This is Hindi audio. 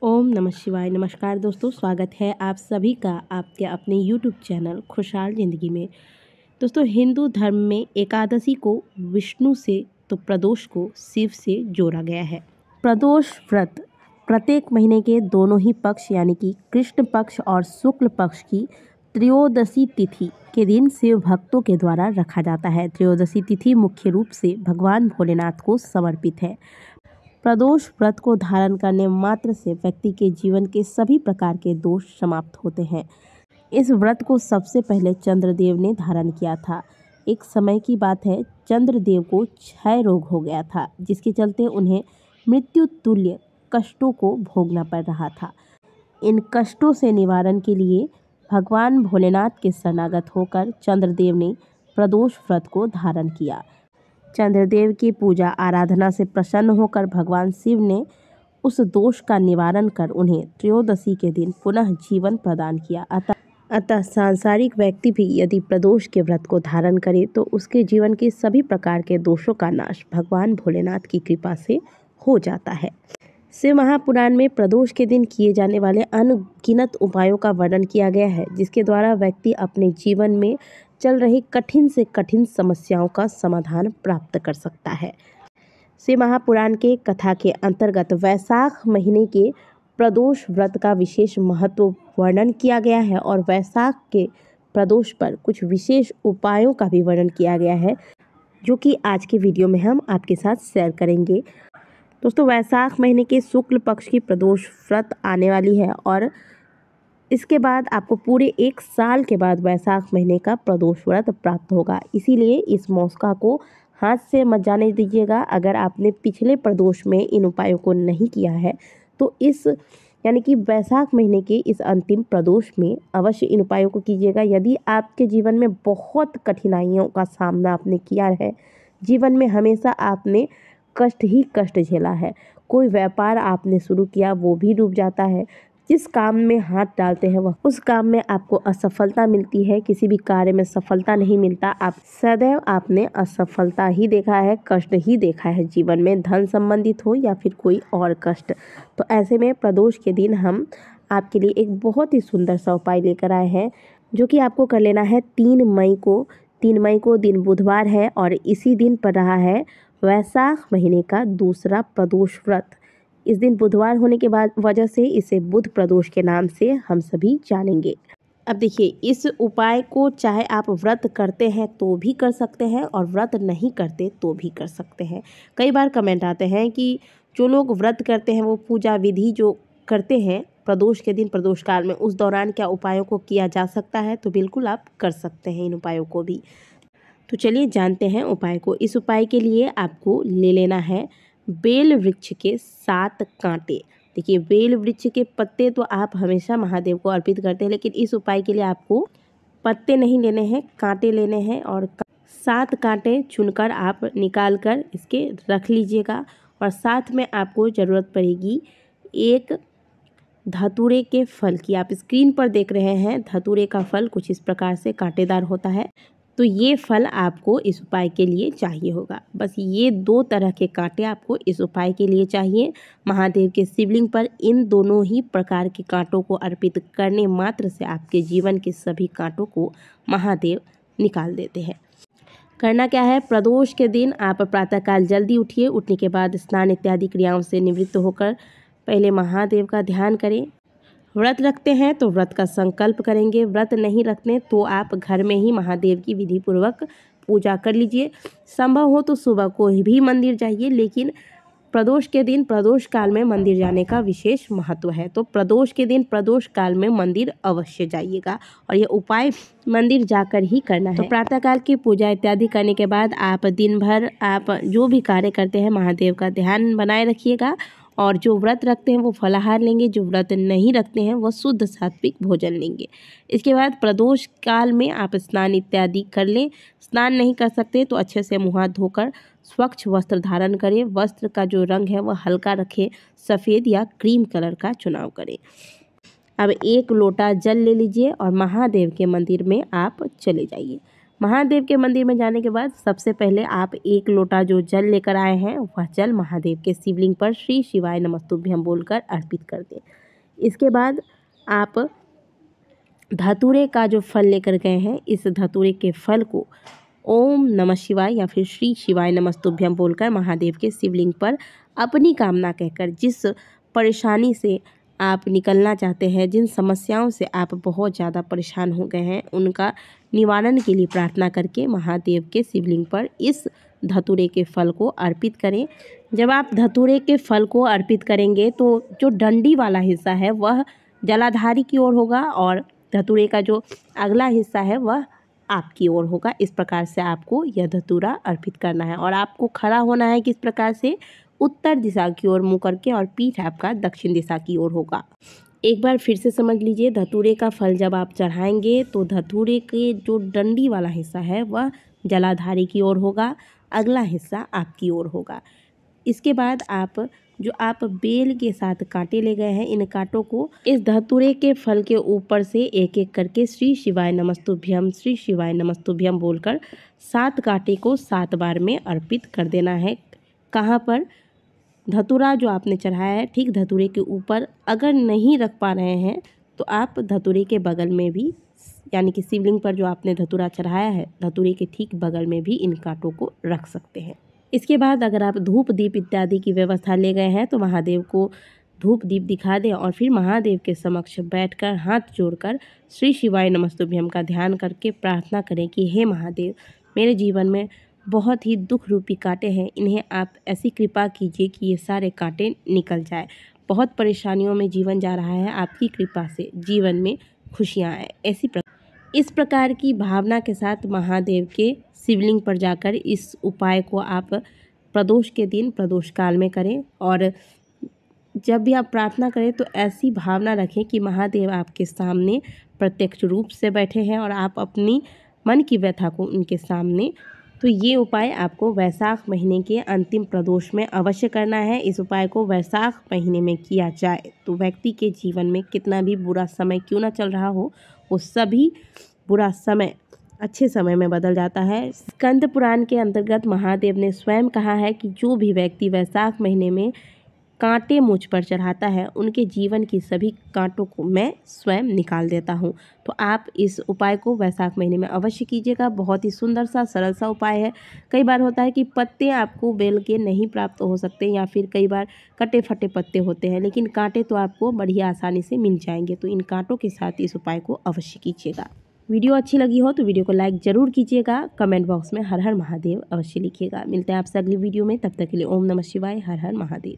ओम नमः शिवाय। नमस्कार दोस्तों, स्वागत है आप सभी का आपके अपने यूट्यूब चैनल खुशहाल ज़िंदगी में। दोस्तों, हिंदू धर्म में एकादशी को विष्णु से तो प्रदोष को शिव से जोड़ा गया है। प्रदोष व्रत प्रत्येक महीने के दोनों ही पक्ष यानी कि कृष्ण पक्ष और शुक्ल पक्ष की त्रयोदशी तिथि के दिन शिव भक्तों के द्वारा रखा जाता है। त्रयोदशी तिथि मुख्य रूप से भगवान भोलेनाथ को समर्पित है। प्रदोष व्रत को धारण करने मात्र से व्यक्ति के जीवन के सभी प्रकार के दोष समाप्त होते हैं। इस व्रत को सबसे पहले चंद्रदेव ने धारण किया था। एक समय की बात है, चंद्रदेव को क्षय रोग हो गया था, जिसके चलते उन्हें मृत्यु तुल्य कष्टों को भोगना पड़ रहा था। इन कष्टों से निवारण के लिए भगवान भोलेनाथ के शरणागत होकर चंद्रदेव ने प्रदोष व्रत को धारण किया। चंद्रदेव की पूजा आराधना से प्रसन्न होकर भगवान शिव ने उस दोष का निवारण कर उन्हें त्रयोदशी के दिन पुनः जीवन प्रदान किया। अतः सांसारिक व्यक्ति भी यदि प्रदोष के व्रत को धारण करे तो उसके जीवन के सभी प्रकार के दोषों का नाश भगवान भोलेनाथ की कृपा से हो जाता है। शिव महापुराण में प्रदोष के दिन किए जाने वाले अनगिनत उपायों का वर्णन किया गया है, जिसके द्वारा व्यक्ति अपने जीवन में चल रही कठिन से कठिन समस्याओं का समाधान प्राप्त कर सकता है। शिव महापुराण के कथा के अंतर्गत वैशाख महीने के प्रदोष व्रत का विशेष महत्व वर्णन किया गया है और वैशाख के प्रदोष पर कुछ विशेष उपायों का भी वर्णन किया गया है, जो कि आज के वीडियो में हम आपके साथ शेयर करेंगे। दोस्तों, वैशाख महीने के शुक्ल पक्ष की प्रदोष व्रत आने वाली है और इसके बाद आपको पूरे एक साल के बाद वैशाख महीने का प्रदोष व्रत प्राप्त होगा। इसीलिए इस मौका को हाथ से मत जाने दीजिएगा। अगर आपने पिछले प्रदोष में इन उपायों को नहीं किया है तो इस यानी कि वैशाख महीने के इस अंतिम प्रदोष में अवश्य इन उपायों को कीजिएगा। यदि आपके जीवन में बहुत कठिनाइयों का सामना आपने किया है, जीवन में हमेशा आपने कष्ट ही कष्ट झेला है, कोई व्यापार आपने शुरू किया वो भी डूब जाता है, जिस काम में हाथ डालते हैं वह उस काम में आपको असफलता मिलती है, किसी भी कार्य में सफलता नहीं मिलता, आप सदैव आपने असफलता ही देखा है, कष्ट ही देखा है जीवन में, धन संबंधित हो या फिर कोई और कष्ट। तो ऐसे में प्रदोष के दिन हम आपके लिए एक बहुत ही सुंदर सा उपाय लेकर आए हैं, जो कि आपको कर लेना है 3 मई को। 3 मई को दिन बुधवार है और इसी दिन पड़ रहा है वैशाख महीने का दूसरा प्रदोष व्रत। इस दिन बुधवार होने के बाद वजह से इसे बुध प्रदोष के नाम से हम सभी जानेंगे। अब देखिए, इस उपाय को चाहे आप व्रत करते हैं तो भी कर सकते हैं और व्रत नहीं करते तो भी कर सकते हैं। कई बार कमेंट आते हैं कि जो लोग व्रत करते हैं वो पूजा विधि जो करते हैं प्रदोष के दिन प्रदोष काल में, उस दौरान क्या उपायों को किया जा सकता है? तो बिल्कुल आप कर सकते हैं इन उपायों को भी। तो चलिए जानते हैं उपाय को। इस उपाय के लिए आपको ले लेना है बेल वृक्ष के 7 कांटे। देखिए, बेल वृक्ष के पत्ते तो आप हमेशा महादेव को अर्पित करते हैं, लेकिन इस उपाय के लिए आपको पत्ते नहीं लेने हैं, कांटे लेने हैं और 7 कांटे चुनकर आप निकाल कर इसके रख लीजिएगा। और साथ में आपको ज़रूरत पड़ेगी एक धतूरे के फल की। आप स्क्रीन पर देख रहे हैं, धतूरे का फल कुछ इस प्रकार से कांटेदार होता है, तो ये फल आपको इस उपाय के लिए चाहिए होगा। बस ये 2 तरह के कांटे आपको इस उपाय के लिए चाहिए। महादेव के शिवलिंग पर इन दोनों ही प्रकार के कांटों को अर्पित करने मात्र से आपके जीवन के सभी कांटों को महादेव निकाल देते हैं। करना क्या है, प्रदोष के दिन आप प्रातःकाल जल्दी उठिए। उठने के बाद स्नान इत्यादि क्रियाओं से निवृत्त होकर पहले महादेव का ध्यान करें। व्रत रखते हैं तो व्रत का संकल्प करेंगे, व्रत नहीं रखते तो आप घर में ही महादेव की विधि पूर्वक पूजा कर लीजिए। संभव हो तो सुबह को भी मंदिर जाइए, लेकिन प्रदोष के दिन प्रदोष काल में मंदिर जाने का विशेष महत्व है, तो प्रदोष के दिन प्रदोष काल में मंदिर अवश्य जाइएगा और ये उपाय मंदिर जाकर ही करना है। तो प्रातःकाल की पूजा इत्यादि करने के बाद आप दिन भर आप जो भी कार्य करते हैं महादेव का ध्यान बनाए रखिएगा। और जो व्रत रखते हैं वो फलाहार लेंगे, जो व्रत नहीं रखते हैं वो शुद्ध सात्विक भोजन लेंगे। इसके बाद प्रदोष काल में आप स्नान इत्यादि कर लें। स्नान नहीं कर सकते तो अच्छे से मुँह हाथ धोकर स्वच्छ वस्त्र धारण करें। वस्त्र का जो रंग है वह हल्का रखें, सफ़ेद या क्रीम कलर का चुनाव करें। अब 1 लोटा जल ले लीजिए और महादेव के मंदिर में आप चले जाइए। महादेव के मंदिर में जाने के बाद सबसे पहले आप 1 लोटा जो जल लेकर आए हैं वह जल महादेव के शिवलिंग पर श्री शिवाय नमस्तुभ्यम बोलकर अर्पित कर दें। इसके बाद आप धतूरे का जो फल लेकर गए हैं, इस धतूरे के फल को ओम नमः शिवाय या फिर श्री शिवाय नमस्तुभ्यम बोलकर महादेव के शिवलिंग पर अपनी कामना कहकर, जिस परेशानी से आप निकलना चाहते हैं, जिन समस्याओं से आप बहुत ज़्यादा परेशान हो गए हैं, उनका निवारण के लिए प्रार्थना करके महादेव के शिवलिंग पर इस धतूरे के फल को अर्पित करें। जब आप धतूरे के फल को अर्पित करेंगे तो जो डंडी वाला हिस्सा है वह जलाधारी की ओर होगा और धतूरे का जो अगला हिस्सा है वह आपकी ओर होगा। इस प्रकार से आपको यह धतूरा अर्पित करना है और आपको खड़ा होना है किस प्रकार से, उत्तर दिशा की ओर मुँह करके, और पीठ आपका दक्षिण दिशा की ओर होगा। एक बार फिर से समझ लीजिए, धतूरे का फल जब आप चढ़ाएंगे तो धतूरे के जो डंडी वाला हिस्सा है वह जलाधारी की ओर होगा, अगला हिस्सा आपकी ओर होगा। इसके बाद आप बेल के साथ कांटे ले गए हैं, इन कांटों को इस धतूरे के फल के ऊपर से एक एक करके श्री शिवाय नमस्तुभ्यम श्री शिवाय नमस्तुभ्यम बोलकर 7 कांटे को 7 बार में अर्पित कर देना है। कहाँ पर? धतूरा जो आपने चढ़ाया है ठीक धतूरे के ऊपर। अगर नहीं रख पा रहे हैं तो आप धतूरे के बगल में भी, यानी कि शिवलिंग पर जो आपने धतूरा चढ़ाया है धतूरे के ठीक बगल में भी इन कांटों को रख सकते हैं। इसके बाद अगर आप धूप दीप इत्यादि की व्यवस्था ले गए हैं तो महादेव को धूप दीप दिखा दें और फिर महादेव के समक्ष बैठकर हाथ जोड़कर श्री शिवाय नमस्तुभ्यम का ध्यान करके प्रार्थना करें कि हे महादेव, मेरे जीवन में बहुत ही दुख रूपी कांटे हैं, इन्हें आप ऐसी कृपा कीजिए कि ये सारे कांटे निकल जाए। बहुत परेशानियों में जीवन जा रहा है, आपकी कृपा से जीवन में खुशियाँ आए। इस प्रकार की भावना के साथ महादेव के शिवलिंग पर जाकर इस उपाय को आप प्रदोष के दिन प्रदोष काल में करें। और जब भी आप प्रार्थना करें तो ऐसी भावना रखें कि महादेव आपके सामने प्रत्यक्ष रूप से बैठे हैं और आप अपनी मन की व्यथा को उनके सामने। तो ये उपाय आपको वैशाख महीने के अंतिम प्रदोष में अवश्य करना है। इस उपाय को वैशाख महीने में किया जाए तो व्यक्ति के जीवन में कितना भी बुरा समय क्यों ना चल रहा हो, वो सभी बुरा समय अच्छे समय में बदल जाता है। स्कंद पुराण के अंतर्गत महादेव ने स्वयं कहा है कि जो भी व्यक्ति वैशाख महीने में कांटे मुझ पर चढ़ाता है उनके जीवन की सभी कांटों को मैं स्वयं निकाल देता हूँ। तो आप इस उपाय को वैशाख महीने में अवश्य कीजिएगा। बहुत ही सुंदर सा सरल सा उपाय है। कई बार होता है कि पत्ते आपको बेल के नहीं प्राप्त हो सकते या फिर कई बार कटे फटे पत्ते होते हैं, लेकिन कांटे तो आपको बड़ी आसानी से मिल जाएंगे। तो इन कांटों के साथ इस उपाय को अवश्य कीजिएगा। वीडियो अच्छी लगी हो तो वीडियो को लाइक ज़रूर कीजिएगा। कमेंट बॉक्स में हर हर महादेव अवश्य लिखिएगा। मिलते हैं आपसे अगली वीडियो में, तब तक के लिए ओम नमः शिवाय, हर हर महादेव।